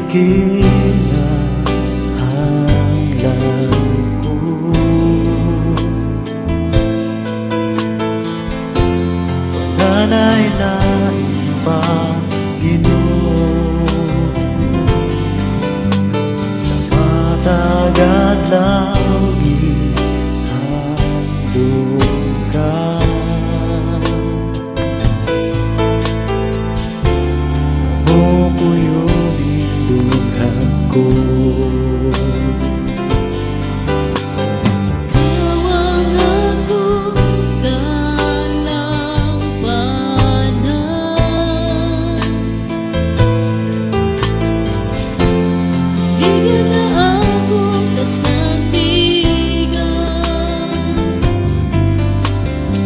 kinahanglan ko. Wala na'y lain pa, Ginoo, sa matagad lang gihandog ka. Ikaw ang akong dalampanan, bigyan na akong kasandigan.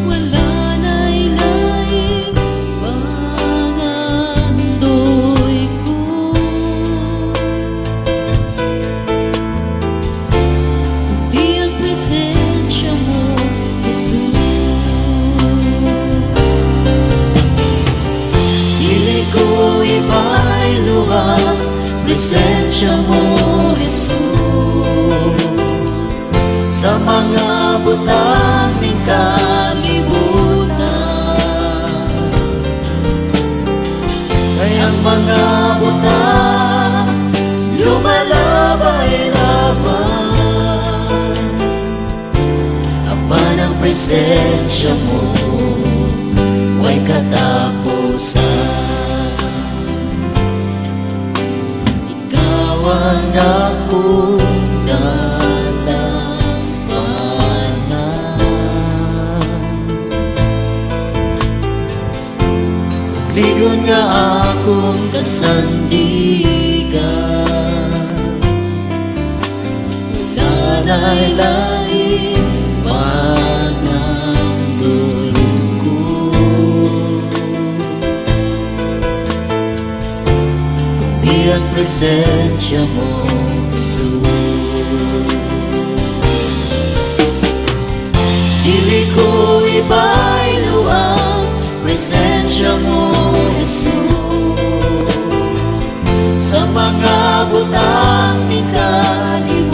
Wala na'y laing pangandoy ko, kundi ang presensya mo, Jesus. Dili ko iba'y luwag, presensya mo, Jesus. Sa mga butang ning kalibutan, kayang mga butang lumalabay laban. Apan ang presensya mo way katapusan. Ikaw ang akong dalampanan, ligon nga akong kasandigan. Wala na'y laing pangandoy ko, kundi ang presensya mo, Jesus. Dili ko iba'y luwag, presensya mo, Jesus. Sa mga butang ning kalibutan,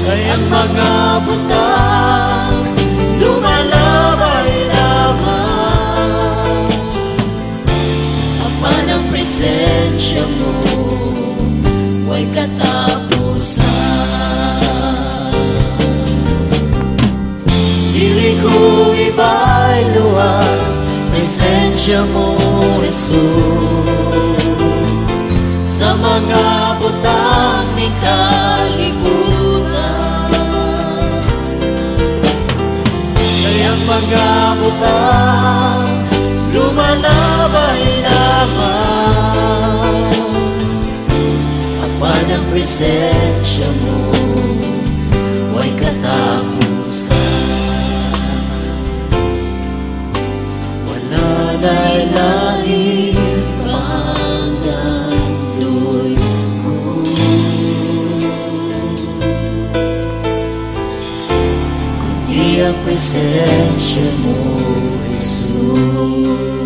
kayang mga butang lumalabay lamang. Apan ang presensya mo way katapusan. Dili ko iba'y luwag, presensya mo, Jesus. Sa mga butang ning kalibutan, kayang mga butang lumalabay lamang. Apan ang presensya mo way katapusan. Wala na'y laing pangandoy ko, kundi ang presensya mo, Jesus.